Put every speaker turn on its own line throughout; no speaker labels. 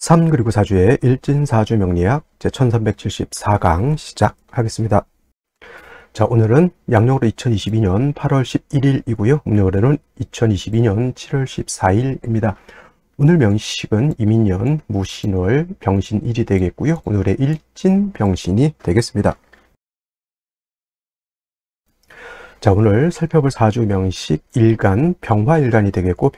3 그리고 4주의 일진사주 명리학 제1374강 시작하겠습니다. 자, 오늘은 양력으로 2022년 8월 11일이고요. 음력으로는 2022년 7월 14일입니다. 오늘 명식은 이민년, 무신월, 병신일이 되겠고요. 오늘의 일진병신이 되겠습니다. 자, 오늘 살펴볼 사주 명식 일간, 병화일간이 되겠고,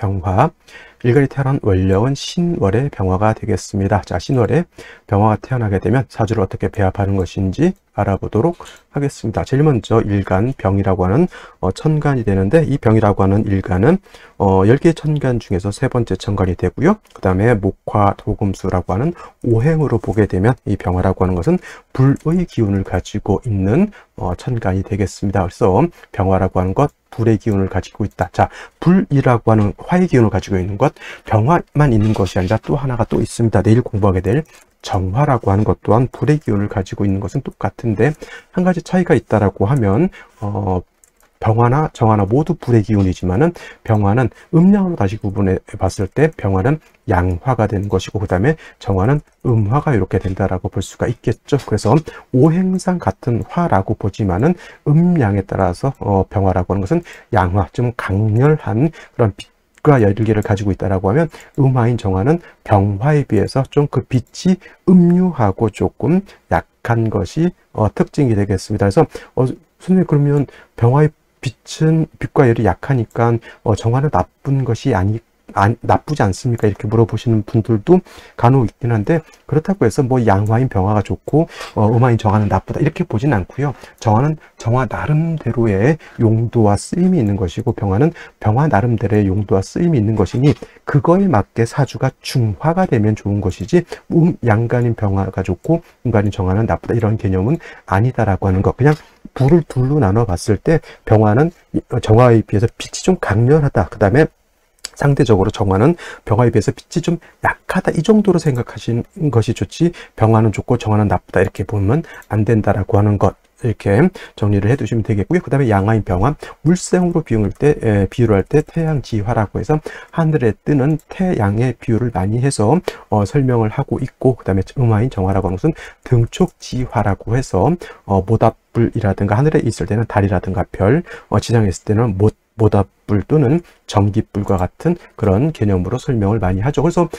일간이 태어난 월령은 신월의 병화가 되겠습니다. 자, 신월에 병화가 태어나게 되면 사주를 어떻게 배합하는 것인지 알아보도록 하겠습니다. 제일 먼저 일간, 병이라고 하는 천간이 되는데, 이 병이라고 하는 일간은 10개의 천간 중에서 세 번째 천간이 되고요. 그 다음에 목화, 토금수라고 하는 오행으로 보게 되면 이 병화라고 하는 것은 불의 기운을 가지고 있는 천간이 되겠습니다. 그래서 병화라고 하는 것, 불의 기운을 가지고 있다. 자, 불이라고 하는 화의 기운을 가지고 있는 것, 병화만 있는 것이 아니라 또 하나가 또 있습니다. 내일 공부하게 될 정화라고 하는 것 또한 불의 기운을 가지고 있는 것은 똑같은데, 한 가지 차이가 있다라고 하면 병화나 정화나 모두 불의 기운이지만은 병화는 음양으로 다시 구분해 봤을 때 병화는 양화가 되는 것이고, 그 다음에 정화는 음화가 이렇게 된다라고 볼 수가 있겠죠. 그래서 오행상 같은 화라고 보지만은 음양에 따라서 병화라고 하는 것은 양화, 좀 강렬한 그런 빛과 열기를 가지고 있다라고 하면, 음화인 정화는 병화에 비해서 좀 그 빛이 음유하고 조금 약한 것이 특징이 되겠습니다. 그래서 선생님, 그러면 병화의 빛과 열이 약하니까 정화는 나쁜 것이 나쁘지 않습니까? 이렇게 물어보시는 분들도 간혹 있긴 한데, 그렇다고 해서 뭐 양화인 병화가 좋고 음화인 정화는 나쁘다 이렇게 보진 않고요. 정화는 정화 나름대로의 용도와 쓰임이 있는 것이고, 병화는 병화 나름대로의 용도와 쓰임이 있는 것이니 그거에 맞게 사주가 중화가 되면 좋은 것이지, 양간인 병화가 좋고 음간인 정화는 나쁘다 이런 개념은 아니다라고 하는 것. 그냥 불을 둘로 나눠 봤을 때 병화는 정화에 비해서 빛이 좀 강렬하다, 그 다음에 상대적으로 정화는 병화에 비해서 빛이 좀 약하다, 이 정도로 생각하시는 것이 좋지, 병화는 좋고 정화는 나쁘다 이렇게 보면 안 된다라고 하는 것, 이렇게 정리를 해 두시면 되겠고요. 그 다음에 양화인 병화, 물생으로 비유를 할 때 태양지화라고 해서 하늘에 뜨는 태양의 비유를 많이 해서 설명을 하고 있고, 그 다음에 음화인 정화라고 하는 것은 등촉지화라고 해서 모닥불이라든가 하늘에 있을 때는 달이라든가 별, 지상에 있을 때는 모닥불 또는 전기불과 같은 그런 개념으로 설명을 많이 하죠. 그래서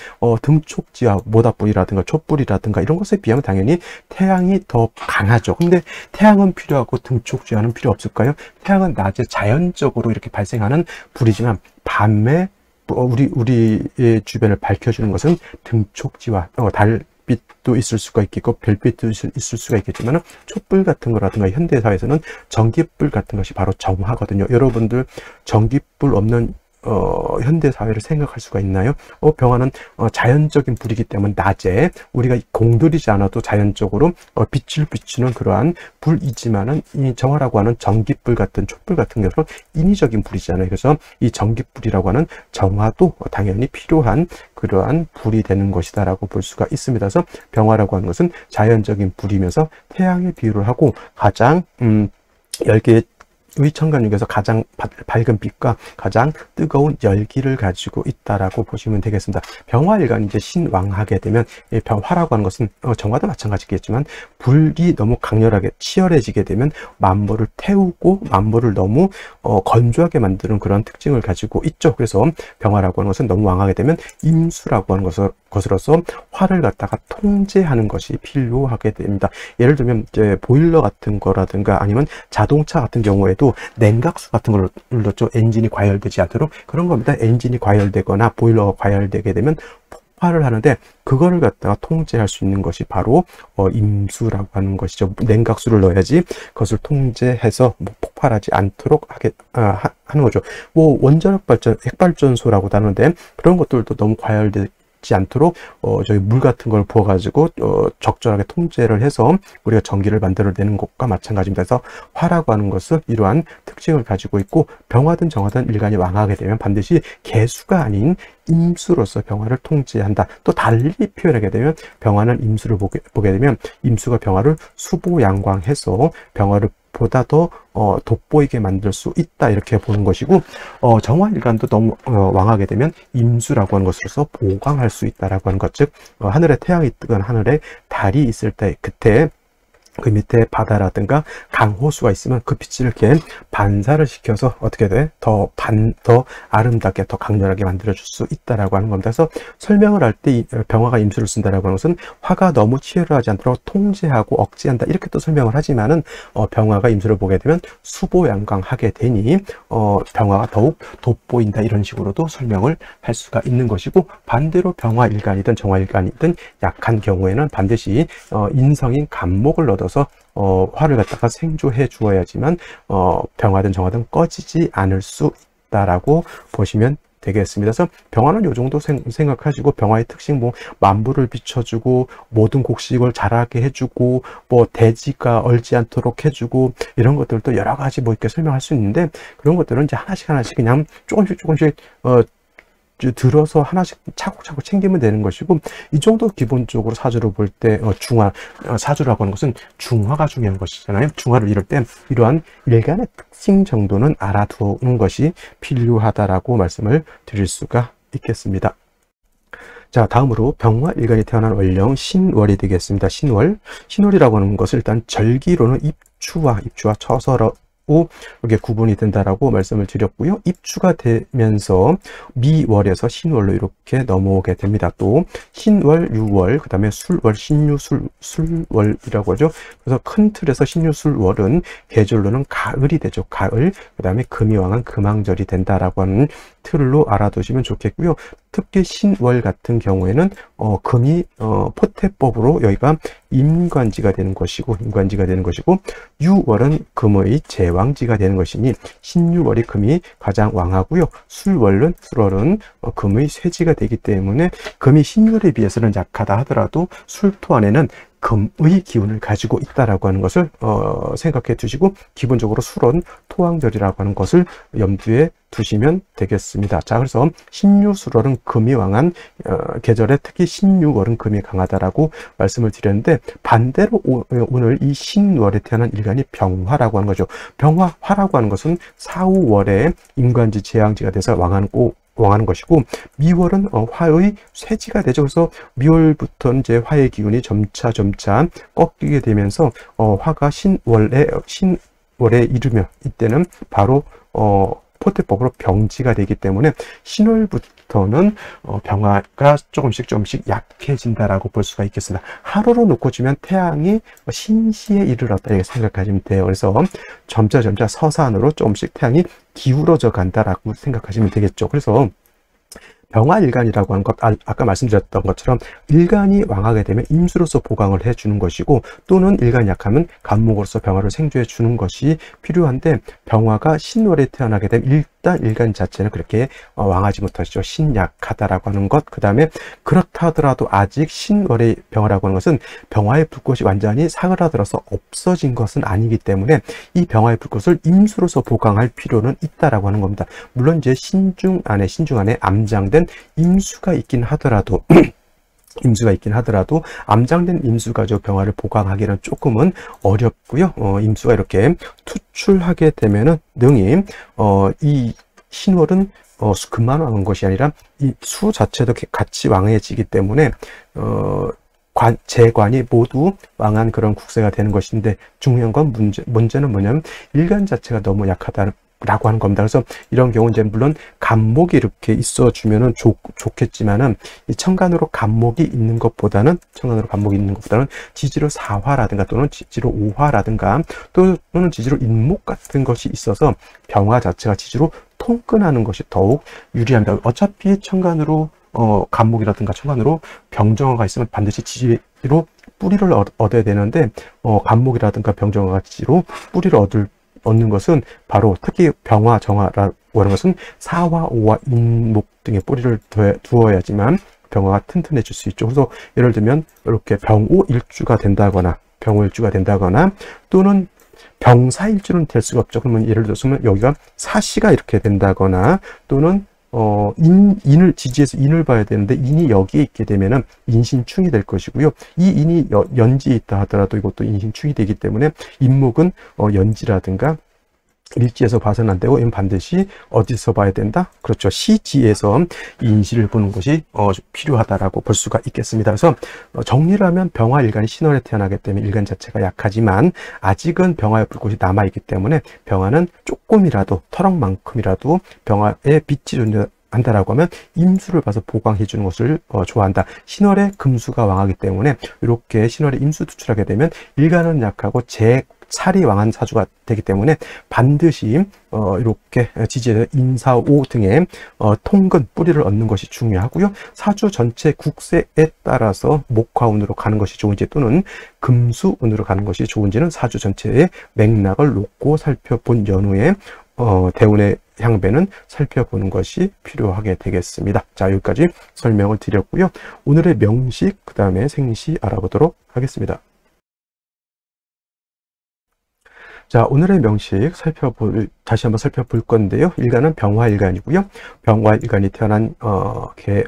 등촉지화, 모닥불이라든가 촛불이라든가 이런 것에 비하면 당연히 태양이 더 강하죠. 근데 태양은 필요하고 등촉지화는 필요 없을까요? 태양은 낮에 자연적으로 이렇게 발생하는 불이지만, 밤에 우리의 주변을 밝혀주는 것은 등촉지화, 달빛도 있을 수가 있겠고 별빛도 있을 수가 있겠지만, 촛불 같은 거라든가 현대사회에서는 전기불 같은 것이 바로 정화거든요. 여러분들 전기불 없는 현대사회를 생각할 수가 있나요? 병화는 자연적인 불이기 때문에 낮에 우리가 공들이지 않아도 자연적으로 빛을 비추는 그러한 불이지만은, 이 정화라고 하는 전기불 같은 촛불 같은 경우는 인위적인 불이잖아요. 그래서 이 전기불이라고 하는 정화도 당연히 필요한 그러한 불이 되는 것이다라고 볼 수가 있습니다. 그래서 병화라고 하는 것은 자연적인 불이면서 태양에 비유를 하고, 가장 10개의 천간 중에서 가장 밝은 빛과 가장 뜨거운 열기를 가지고 있다라고 보시면 되겠습니다. 병화일간이 이제 신왕하게 되면, 이 병화라고 하는 것은 정화도 마찬가지겠지만 불이 너무 강렬하게 치열해지게 되면 만물을 태우고 만물을 너무 건조하게 만드는 그런 특징을 가지고 있죠. 그래서 병화라고 하는 것은 너무 왕하게 되면 임수라고 하는 것으로서 화를 갖다가 통제하는 것이 필요하게 됩니다. 예를 들면 이제 보일러 같은 거라든가 아니면 자동차 같은 경우에도 냉각수 같은 걸로 좀 엔진이 과열되지 않도록 그런 겁니다. 엔진이 과열되거나 보일러가 과열되게 되면 폭발을 하는데, 그거를 갖다가 통제할 수 있는 것이 바로 임수라고 하는 것이죠. 냉각수를 넣어야지 그것을 통제해서 폭발하지 않도록 하는 거죠. 뭐 원자력 발전, 핵발전소라고도 하는데, 그런 것들도 너무 과열되지 않도록 저희 물 같은 걸 부어 가지고 적절하게 통제를 해서 우리가 전기를 만들어내는 것과 마찬가지입니다. 그래서 화라고 하는 것은 이러한 특징을 가지고 있고, 병화든 정화든 일간이 왕하게 되면 반드시 개수가 아닌 임수로서 병화를 통제한다. 또 달리 표현하게 되면, 병화는 임수를 보게 되면 임수가 병화를 수보양광해서 병화를 보다 더 돋보이게 만들 수 있다, 이렇게 보는 것이고, 정화일간도 너무 왕하게 되면 임수라고 하는 것으로서 보강할 수 있다라고 하는 것, 즉 하늘에 태양이 뜨거나 하늘에 달이 있을 때 그때 그 밑에 바다라든가 강호수가 있으면 그 빛을 이렇게 반사를 시켜서 어떻게 돼? 더 아름답게, 더 강렬하게 만들어줄 수 있다라고 하는 겁니다. 그래서 설명을 할 때 병화가 임수를 쓴다라고 하는 것은 화가 너무 치열하지 않도록 통제하고 억제한다, 이렇게 또 설명을 하지만은 병화가 임수를 보게 되면 수보양강하게 되니 병화가 더욱 돋보인다, 이런 식으로도 설명을 할 수가 있는 것이고, 반대로 병화일간이든 정화일간이든 약한 경우에는 반드시 인성인 간목을 얻어서 화를 갖다가 생조해 주어야지만 병화든 정화든 꺼지지 않을 수 있다라고 보시면 되겠습니다. 그래서 병화는 이 정도 생각하시고, 병화의 특징 뭐 만부를 비춰주고 모든 곡식을 자라게 해주고 뭐 대지가 얼지 않도록 해주고, 이런 것들도 여러 가지 뭐 이렇게 설명할 수 있는데, 그런 것들은 이제 하나씩 그냥 조금씩 들어서 하나씩 차곡차곡 챙기면 되는 것이고, 이 정도 기본적으로 사주를 볼 때 사주라고 하는 것은 중화가 중요한 것이잖아요. 중화를 이룰 때 이러한 일간의 특징 정도는 알아두는 것이 필요하다라고 말씀을 드릴 수가 있겠습니다. 자, 다음으로 병화일간이 태어난 월령 신월이 되겠습니다. 신월이라고 하는 것을 일단 절기로는 입추와 처서로 이렇게 구분이 된다라고 말씀을 드렸고요. 입추가 되면서 미월에서 신월로 이렇게 넘어오게 됩니다. 또 신월, 유월, 그 다음에 술월, 술월이라고 하죠. 그래서 큰 틀에서 신유술월은 계절로는 가을이 되죠. 가을, 그 다음에 금이 왕한 금왕절이 된다라고 하는 틀로 알아두시면 좋겠고요. 특히 신월 같은 경우에는 금이 포태법으로 여기가 임관지가 되는 것이고, 유월은 금의 제왕지가 되는 것이니 신유월이 금이 가장 왕하고요. 술월은 금의 쇠지가 되기 때문에 금이 신유월에 비해서는 약하다 하더라도 술토 안에는 금의 기운을 가지고 있다라고 하는 것을 생각해 두시고, 기본적으로 술은 토왕절이라고 하는 것을 염두에 두시면 되겠습니다. 자, 그래서 신유술월은 금이 왕한 계절에 특히 신유월은 금이 강하다라고 말씀을 드렸는데, 반대로 오늘 이 신월에 태어난 일간이 병화라고 하는 거죠. 화라고 하는 것은 사후월에 임관지 제왕지가 돼서 왕하는 것이고, 미월은 화의 쇠지가 되죠. 그래서 미월부터 이제 화의 기운이 점차 꺾이게 되면서 화가 신월에 이르며, 이때는 바로 포태법으로 병지가 되기 때문에 신월부터는 병화가 조금씩 약해진다라고 볼 수가 있겠습니다. 하루로 놓고 주면 태양이 신시에 이르렀다, 이렇게 생각하시면 돼요. 그래서 점차 서산으로 조금씩 태양이 기울어져 간다라고 생각하시면 되겠죠. 그래서 병화일간이라고 하는 것, 아까 말씀드렸던 것처럼 일간이 왕하게 되면 임수로서 보강을 해주는 것이고, 또는 일간이 약하면 간목으로서 병화를 생조해 주는 것이 필요한데, 병화가 신월에 태어나게 되면 일단 일간 자체는 그렇게 왕하지 못하시죠. 신약하다라고 하는 것. 그 다음에 그렇다 하더라도 아직 신월의 병화라고 하는 것은 병화의 불꽃이 완전히 사그라들어서 없어진 것은 아니기 때문에 이 병화의 불꽃을 임수로서 보강할 필요는 있다라고 하는 겁니다. 물론 이제 신중 안에 암장된 임수가 있긴 하더라도 암장된 임수가 저 병화를 보강하기는 조금은 어렵고요. 임수가 이렇게 투출하게 되면은 능히 이 신월은 금만 왕한 것이 아니라 이 수 자체도 같이 왕해지기 때문에 재관이 모두 왕한 그런 국세가 되는 것인데, 중요한 건 문제는 뭐냐면 일간 자체가 너무 약하다라고 하는 겁니다. 그래서 이런 경우 이제 물론 간목이 이렇게 있어주면은 좋겠지만은, 이 천간으로 간목이 있는 것보다는 지지로 4화라든가 또는 지지로 5화라든가 또는 지지로 인목 같은 것이 있어서 병화 자체가 지지로 통근하는 것이 더욱 유리합니다. 어차피 천간으로 간목이라든가 천간으로 병정화가 있으면 반드시 지지로 뿌리를 얻어야 되는데, 간목이라든가 병정화가 지지로 뿌리를 얻는 것은 바로 특히 병화, 정화라고 하는 것은 사화, 오화, 인목 등의 뿌리를 두어야지만 병화가 튼튼해질 수 있죠. 그래서 예를 들면 이렇게 병오일주가 된다거나 또는 병사일주는 될 수가 없죠. 그러면 예를 들어서 여기가 사시가 이렇게 된다거나 또는 인을 지지해서 인을 봐야 되는데 인이 여기에 있게 되면은 인신충이 될 것이고요. 이 인이 연지에 있다 하더라도 이것도 인신충이 되기 때문에 인목은 연지라든가 일지에서 봐서는 안 되고 이건 반드시 어디서 봐야 된다? 그렇죠. 시지에서 인시를 보는 것이 필요하다라고 볼 수가 있겠습니다. 그래서 정리를 하면 병화일간이 신월에 태어나기 때문에 일간 자체가 약하지만 아직은 병화의 불꽃이 남아있기 때문에 병화는 조금이라도 터럭만큼이라도 병화의 빛이 존재한다라고 하면 임수를 봐서 보강해 주는 것을 좋아한다. 신월에 금수가 왕하기 때문에 이렇게 신월에 임수 투출하게 되면 일간은 약하고 살이 왕한 사주가 되기 때문에 반드시 이렇게 지지에서 인사오 등의 통근 뿌리를 얻는 것이 중요하고요. 사주 전체 국세에 따라서 목화운으로 가는 것이 좋은지 또는 금수운으로 가는 것이 좋은지는 사주 전체의 맥락을 놓고 살펴본 연후에 대운의 향배는 살펴보는 것이 필요하게 되겠습니다. 자, 여기까지 설명을 드렸고요. 오늘의 명식, 그 다음에 생시 알아보도록 하겠습니다. 자, 오늘의 명식 다시 한번 살펴볼 건데요. 일간은 병화일간이고요. 병화일간이 태어난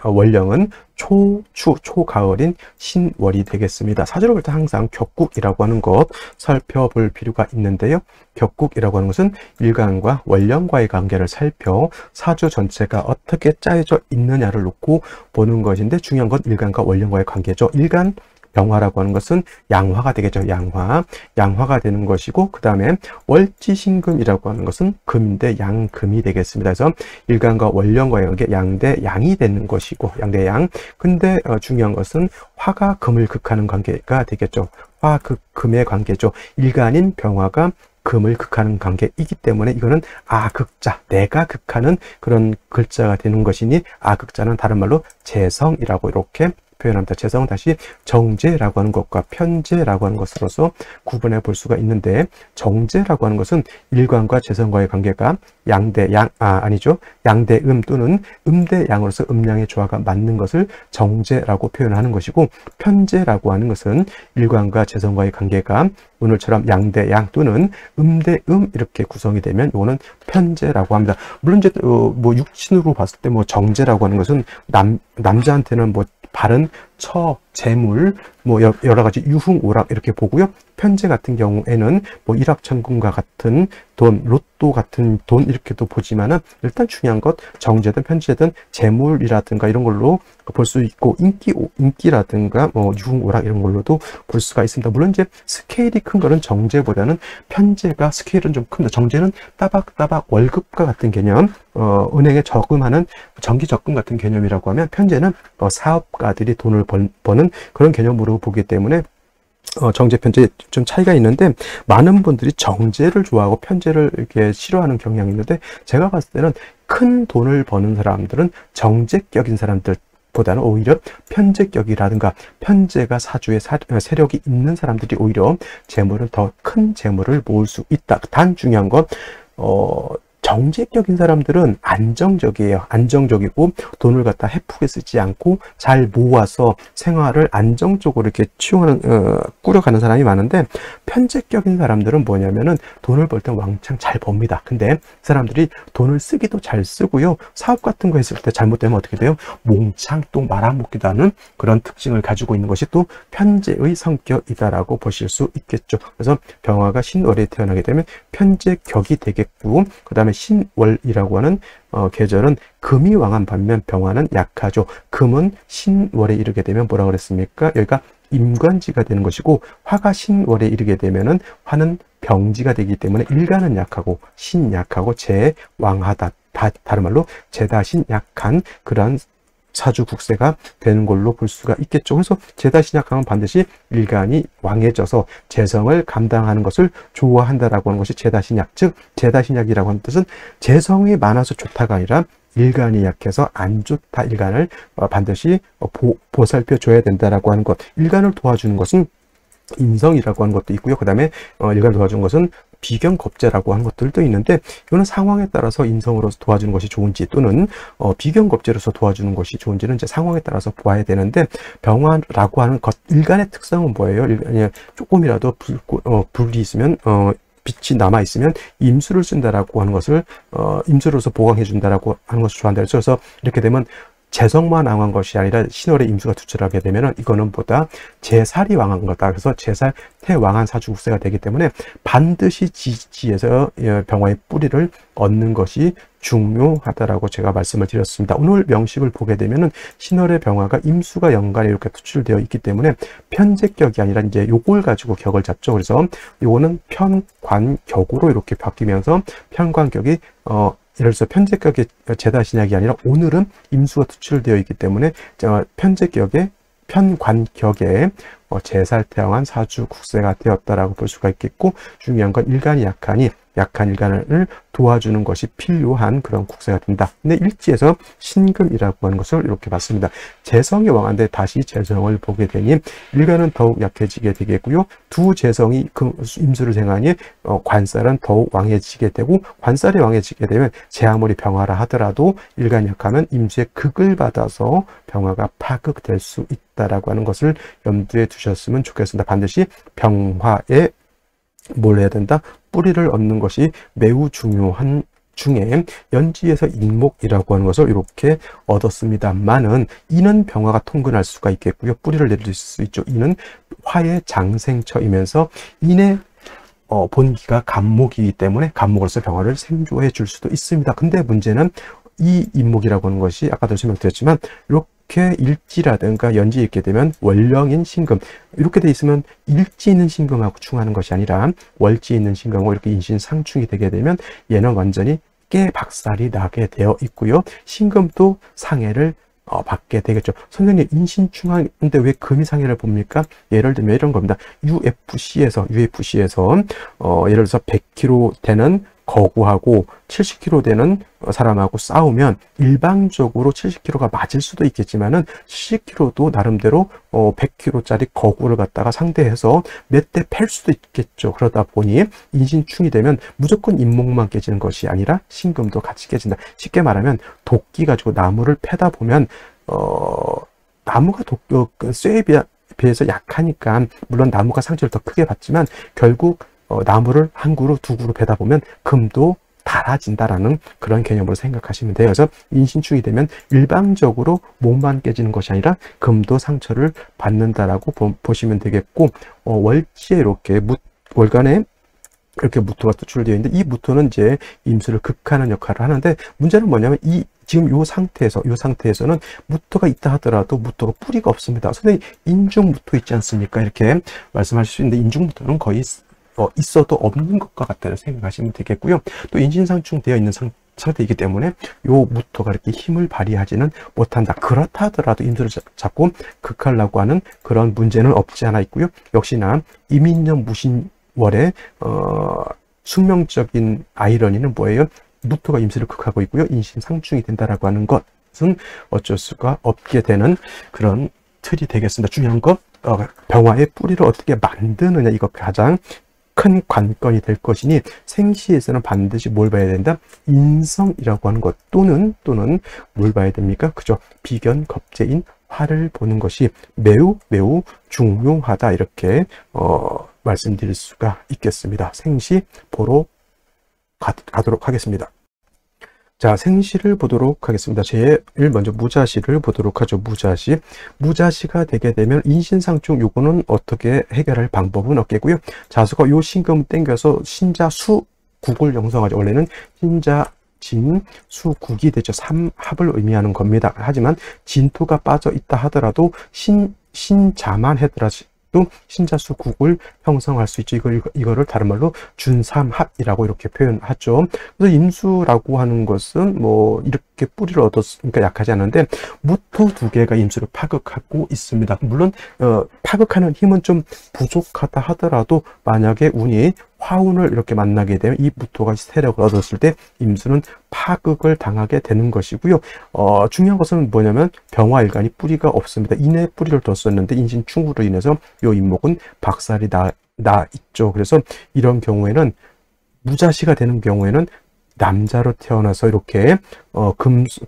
월령은 초가을인 신월이 되겠습니다. 사주를 볼 때 항상 격국이라고 하는 것 살펴볼 필요가 있는데요. 격국이라고 하는 것은 일간과 월령과의 관계를 살펴 사주 전체가 어떻게 짜여져 있느냐를 놓고 보는 것인데 중요한 건 일간과 월령과의 관계죠. 일간 병화라고 하는 것은 양화가 되겠죠. 양화가 되는 것이고 그 다음에 월지신금이라고 하는 것은 금대 양금이 되겠습니다. 그래서 일간과 월령과의 관계 양대 양이 되는 것이고 양대 양. 근데 중요한 것은 화가 금을 극하는 관계가 되겠죠. 화 극금의 관계죠. 일간인 병화가 금을 극하는 관계이기 때문에 이거는 아극자, 내가 극하는 그런 글자가 되는 것이니 아극자는 다른 말로 재성이라고 이렇게 표현합니다. 재성은 다시 정제라고 하는 것과 편제라고 하는 것으로서 구분해 볼 수가 있는데 정제라고 하는 것은 일간과 재성과의 관계가 양대음 또는 음대양으로서 음양의 조화가 맞는 것을 정제라고 표현하는 것이고 편제라고 하는 것은 일간과 재성과의 관계가 오늘처럼 양대양 또는 음대음 이렇게 구성이 되면 이거는 편제라고 합니다. 물론 이제 뭐 육신으로 봤을 때 뭐 정제라고 하는 것은 남자한테는 뭐 바른 재물, 뭐 여러 가지 유흥, 오락 이렇게 보고요. 편제 같은 경우에는 뭐 일합천금과 같은 돈, 로또 같은 돈 이렇게도 보지만은 일단 중요한 것 정제든 편제든 재물이라든가 이런 걸로 볼 수 있고 인기라든가 뭐 유흥, 오락 이런 걸로도 볼 수가 있습니다. 물론 이제 스케일이 큰 거는 정제보다는 편제가 스케일은 좀 큽니다. 정제는 따박따박 월급과 같은 개념, 은행에 저금하는 정기 적금 같은 개념이라고 하면 편제는 사업가들이 돈을 버는 그런 개념으로 보기 때문에 정제, 편제 좀 차이가 있는데 많은 분들이 정제를 좋아하고 편제를 이렇게 싫어하는 경향이 있는데 제가 봤을 때는 큰 돈을 버는 사람들은 정제격인 사람들 보다는 오히려 편제격이라든가 편제가 사주에 세력이 있는 사람들이 오히려 재물을 더 큰 재물을 모을 수 있다. 단 중요한 건 정제격인 사람들은 안정적이에요. 안정적이고 돈을 갖다 헤프게 쓰지 않고 잘 모아서 생활을 안정적으로 이렇게 꾸려가는 사람이 많은데 편제격인 사람들은 뭐냐면은 돈을 벌 때 왕창 잘 법니다. 근데 사람들이 돈을 쓰기도 잘 쓰고요. 사업 같은 거 했을 때 잘못되면 어떻게 돼요? 몽창 또 말아먹기도 하는 그런 특징을 가지고 있는 것이 또 편제의 성격이다라고 보실 수 있겠죠. 그래서 병화가 신월에 태어나게 되면 편제격이 되겠고 그 다음에 신월이라고 하는 계절은 금이 왕한 반면 병화는 약하죠. 금은 신월에 이르게 되면 뭐라 그랬습니까? 여기가 임관지가 되는 것이고 화가 신월에 이르게 되면은 화는 병지가 되기 때문에 일간은 약하고 신약하고 재왕하다. 다른 말로 재다신 약한 그러한 사주 국세가 되는 걸로 볼 수가 있겠죠. 그래서 재다신약하면 반드시 일간이 왕해져서 재성을 감당하는 것을 좋아한다라고 하는 것이 재다신약, 즉 재다신약이라고 하는 뜻은 재성이 많아서 좋다가 아니라 일간이 약해서 안 좋다. 일간을 반드시 보살펴 줘야 된다라고 하는 것. 일간을 도와주는 것은 인성이라고 하는 것도 있고요. 그 다음에 일간을 도와주는 것은 비견겁제라고 하는 것들도 있는데 이거는 상황에 따라서 인성으로서 도와주는 것이 좋은지 또는 비견겁제로서 도와주는 것이 좋은지는 이제 상황에 따라서 보아야 되는데 병화라고 하는 것 일간의 특성은 뭐예요? 일간이 조금이라도 불이 있으면 빛이 남아 있으면 임수를 쓴다라고 하는 것을 임수로서 보강해 준다라고 하는 것을 좋아한다. 그래서 이렇게 되면 재성만 왕한 것이 아니라 신월에 임수가 투출하게 되면은 이거는 보다 재살이 왕한 거다. 그래서 재살 태왕한 사주국세가 되기 때문에 반드시 지지에서 병화의 뿌리를 얻는 것이 중요하다라고 제가 말씀을 드렸습니다. 오늘 명식을 보게 되면은 신월의 병화가 임수가 연간에 이렇게 투출되어 있기 때문에 편제격이 아니라 이제 요걸 가지고 격을 잡죠. 그래서 요거는 편관격으로 이렇게 바뀌면서 편관격이 예를 들어서 편제격의 제다신약이 아니라 오늘은 임수가 투출되어 있기 때문에 편제격의 편관격에 재살태왕한 사주 국세가 되었다라고 볼 수가 있겠고, 중요한 건 일간이 약한 일간을 도와주는 것이 필요한 그런 국세가 된다. 근데 일지에서 신금이라고 하는 것을 이렇게 봤습니다. 재성이 왕한데 다시 재성을 보게 되니 일간은 더욱 약해지게 되겠고요. 두 재성이 그 임수를 생하니 관살은 더욱 왕해지게 되고, 관살이 왕해지게 되면 제 아무리 병화라 하더라도 일간이 약하면 임수의 극을 받아서 병화가 파극될 수 있다라고 하는 것을 염두에 두셨으면 좋겠습니다. 반드시 병화에 뭘 해야 된다? 뿌리를 얻는 것이 매우 중요한 중에 연지에서 인목이라고 하는 것을 이렇게 얻었습니다만은 이는 병화가 통근할 수가 있겠고요. 뿌리를 내릴 수 있죠. 이는 화의 장생처이면서 인의 본기가 간목이기 때문에 간목으로서 병화를 생조해 줄 수도 있습니다. 근데 문제는 이 인목이라고 하는 것이 아까도 설명드렸지만 이렇게 일지라든가 연지 있게 되면 월령인 신금, 이렇게 돼 있으면 일지 있는 신금하고 충하는 것이 아니라 월지 있는 신금하고 이렇게 인신상충이 되게 되면 얘는 완전히 깨박살이 나게 되어 있고요. 신금도 상해를 받게 되겠죠. 선생님, 인신충하인데 왜 금이 상해를 봅니까? 예를 들면 이런 겁니다. UFC에서 예를 들어서 100kg 되는 거구하고 70kg 되는 사람하고 싸우면 일방적으로 70kg가 맞을 수도 있겠지만은 70kg도 나름대로 100kg짜리 거구를 갖다가 상대해서 몇 대 팰 수도 있겠죠. 그러다 보니 인신충이 되면 무조건 인목만 깨지는 것이 아니라 신금도 같이 깨진다. 쉽게 말하면 도끼 가지고 나무를 패다 보면 나무가 쇠에 비해서 약하니까 물론 나무가 상처를 더 크게 받지만 결국 나무를 한 그루 두 그루 베다 보면 금도 닳아진다라는 그런 개념으로 생각하시면 돼요. 그래서 인신충이 되면 일방적으로 몸만 깨지는 것이 아니라 금도 상처를 받는다라고 보시면 되겠고, 월지에 이렇게 월간에 이렇게 무토가 투출되어 있는데 이 무토는 이제 임수를 극하는 역할을 하는데, 문제는 뭐냐면 지금 이 상태에서는 무토가 있다 하더라도 무토가 뿌리가 없습니다. 선생님, 인중무토 있지 않습니까? 이렇게 말씀하실 수 있는데 인중무토는 거의 있어도 없는 것과 같다고 생각하시면 되겠고요. 또 인신상충 되어 있는 상태이기 때문에 요 무토가 이렇게 힘을 발휘하지는 못한다. 그렇다 하더라도 임수를 잡고 극하려고 하는 그런 문제는 없지 않아 있고요. 역시나 이민년 무신월의 숙명적인 아이러니는 뭐예요? 무토가 임수를 극하고 있고요. 인신상충이 된다라고 하는 것은 어쩔 수가 없게 되는 그런 틀이 되겠습니다. 중요한 건 병화의 뿌리를 어떻게 만드느냐, 이거 가장 큰 관건이 될 것이니 생시에서는 반드시 뭘 봐야 된다? 인성이라고 하는 것 또는 뭘 봐야 됩니까? 그죠? 비견, 겁재인, 화를 보는 것이 매우 중요하다, 이렇게 말씀드릴 수가 있겠습니다. 생시 보러 가도록 하겠습니다. 자, 생시를 보도록 하겠습니다. 제일 먼저 무자시를 보도록 하죠. 무자시가 되게 되면 인신상충, 요거는 어떻게 해결할 방법은 없겠고요. 자수가 요 신금을 땡겨서 신자수국을 형성하죠. 원래는 신자 진수국이 되죠. 삼합을 의미하는 겁니다. 하지만 진토가 빠져 있다 하더라도 신자만 해더라도 신자수국을 형성할 수 있죠. 이거를 다른 말로 준삼합이라고 이렇게 표현하죠. 그래서 임수라고 하는 것은 뭐 이렇게 뿌리를 얻었으니까 약하지 않은데 무토 두 개가 임수를 파극하고 있습니다. 물론 파극하는 힘은 좀 부족하다 하더라도 만약에 운이 화운을 이렇게 만나게 되면 이 무토가 세력을 얻었을 때 임수는 파극을 당하게 되는 것이고요. 중요한 것은 뭐냐면 병화일간이 뿌리가 없습니다. 인의 뿌리를 뒀었는데 인신충으로 인해서 이 인목은 박살이 나 있죠. 그래서 이런 경우에는 무자시가 되는 경우에는 남자로 태어나서 이렇게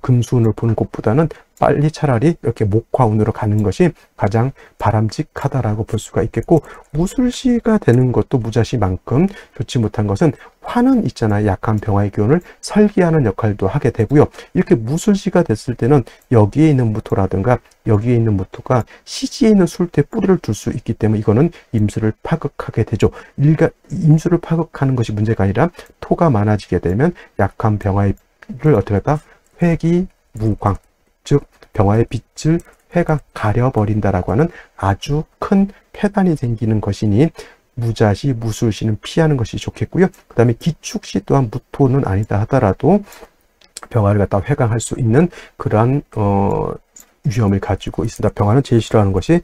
금수운을 보는 것보다는 빨리 차라리 이렇게 목화운으로 가는 것이 가장 바람직하다라고 볼 수가 있겠고, 무술시가 되는 것도 무자시만큼 좋지 못한 것은 화는 있잖아요. 약한 병화의 기운을 설기하는 역할도 하게 되고요. 이렇게 무술시가 됐을 때는 여기에 있는 무토라든가 여기에 있는 무토가 시지에 있는 술대에 뿌리를 둘 수 있기 때문에 이거는 임수를 파극하게 되죠. 임수를 파극하는 것이 문제가 아니라 토가 많아지게 되면 약한 병화를 어떻게 할까? 회기무광, 즉 병화의 빛을 회가 가려버린다라고 하는 아주 큰 폐단이 생기는 것이니 무자시, 무술시는 피하는 것이 좋겠고요. 그 다음에 기축시 또한 무토는 아니다 하더라도 병화를 갖다 회강할 수 있는 그러한 위험을 가지고 있습니다. 병화는 제일 싫어하는 것이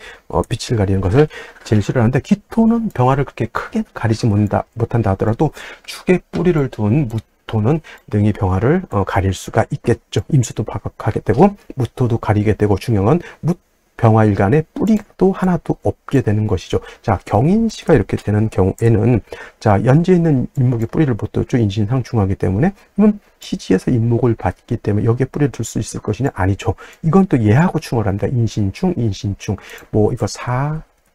빛을 가리는 것을 제일 싫어하는데, 기토는 병화를 그렇게 크게 가리지 못한다 하더라도 축에 뿌리를 둔 무토는 능히 병화를 가릴 수가 있겠죠. 임수도 파극하게 되고 무토도 가리게 되고, 중요한 병화일간에 뿌리도 하나도 없게 되는 것이죠. 자, 경인시가 이렇게 되는 경우에는, 자, 연지에 있는 인목이 뿌리를 못 뒀죠. 인신상중하기 때문에. 그러면 시지에서 인목을 받기 때문에 여기에 뿌리를 둘 수 있을 것이냐? 아니죠. 이건 또 예하고 충을 합니다. 인신충, 뭐 이거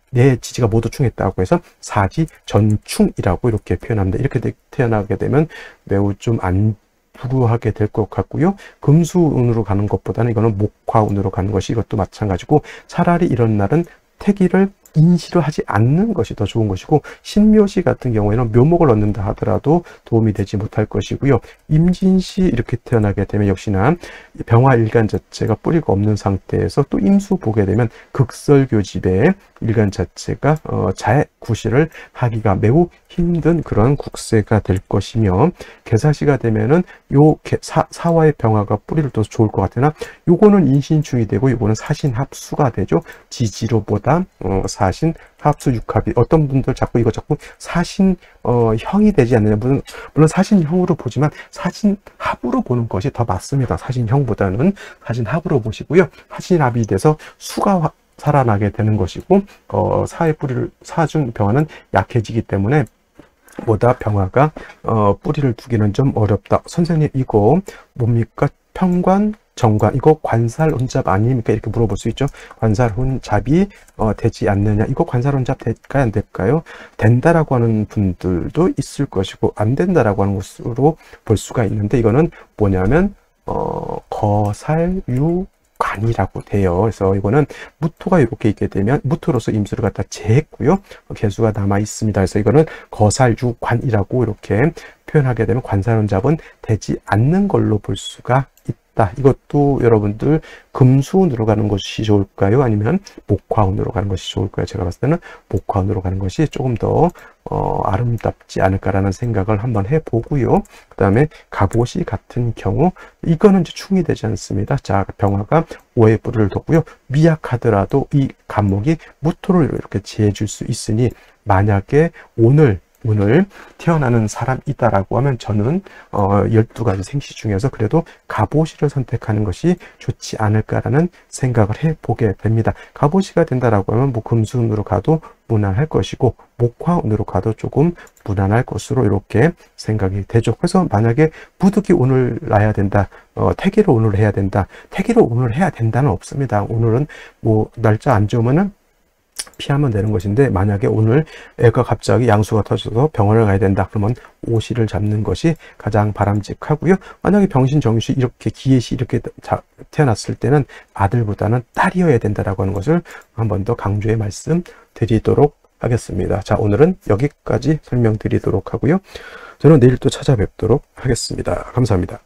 내 지지가 모두 충했다고 해서 사지 전충이라고 이렇게 표현합니다. 이렇게 태어나게 되면 매우 좀 안 불우하게 될 것 같고요. 금수운으로 가는 것보다는 이거는 목화운으로 가는 것이 이것도 마찬가지고, 차라리 이런 날은 태기를 인시를 하지 않는 것이 더 좋은 것이고, 신묘시 같은 경우에는 묘목을 얻는다 하더라도 도움이 되지 못할 것이고요. 임진시 이렇게 태어나게 되면 역시나 병화일간 자체가 뿌리가 없는 상태에서 또 임수 보게 되면 극설교집에 일간 자체가 자해구실을 하기가 매우 힘든 그런 국세가 될 것이며, 개사시가 되면은 요 사화의 병화가 뿌리를 둬서 좋을 것 같으나 요거는 인신충이 되고 요거는 사신합수가 되죠. 지지로보다 사신 합수 육합이, 어떤 분들 자꾸 이거 자꾸 사신 형이 되지 않느냐, 물론 사신형으로 보지만 사신합으로 보는 것이 더 맞습니다. 사신형보다는 사신합으로 보시고요. 사신합이 돼서 수가 살아나게 되는 것이고, 사의 뿌리를 사준 병화는 약해지기 때문에 보다 병화가 뿌리를 두기는 좀 어렵다. 선생님 이거 뭡니까? 평관 정관, 이거 관살혼잡 아닙니까? 이렇게 물어볼 수 있죠. 관살혼잡이 되지 않느냐, 이거 관살혼잡 될까요? 안 될까요? 된다라고 하는 분들도 있을 것이고 안 된다라고 하는 것으로 볼 수가 있는데, 이거는 뭐냐면 거살유관이라고 돼요. 그래서 이거는 무토가 이렇게 있게 되면 무토로서 임수를 갖다 제했고요. 개수가 남아 있습니다. 그래서 이거는 거살유관이라고 이렇게 표현하게 되면 관살혼잡은 되지 않는 걸로 볼 수가 있다. 이것도 여러분들 금수운으로 가는 것이 좋을까요? 아니면 목화운으로 가는 것이 좋을까요? 제가 봤을 때는 목화운으로 가는 것이 조금 더 아름답지 않을까라는 생각을 한번 해보고요. 그 다음에 갑옷이 같은 경우, 이거는 이제 충이 되지 않습니다. 자, 병화가 5의 뿌리를 뒀고요. 미약하더라도 이 갑목이 무토를 이렇게 지해줄 수 있으니, 만약에 오늘 태어나는 사람이다라고 하면 저는 12가지 생시 중에서 그래도 갑오시를 선택하는 것이 좋지 않을까라는 생각을 해보게 됩니다. 갑오시가 된다라고 하면 뭐 금수운으로 가도 무난할 것이고 목화운으로 가도 조금 무난할 것으로 이렇게 생각이 되죠. 그래서 만약에 부득이 오늘 나야 된다, 태기를 오늘 해야 된다, 태기를 오늘 해야 된다는 없습니다. 오늘은 뭐 날짜 안 좋으면은 피하면 되는 것인데, 만약에 오늘 애가 갑자기 양수가 터져서 병원을 가야 된다 그러면 오시를 잡는 것이 가장 바람직하고요. 만약에 병신 정유시 이렇게 기예시 이렇게 태어났을 때는 아들보다는 딸이어야 된다라고 하는 것을 한 번 더 강조해 말씀드리도록 하겠습니다. 자, 오늘은 여기까지 설명드리도록 하고요. 저는 내일 또 찾아뵙도록 하겠습니다. 감사합니다.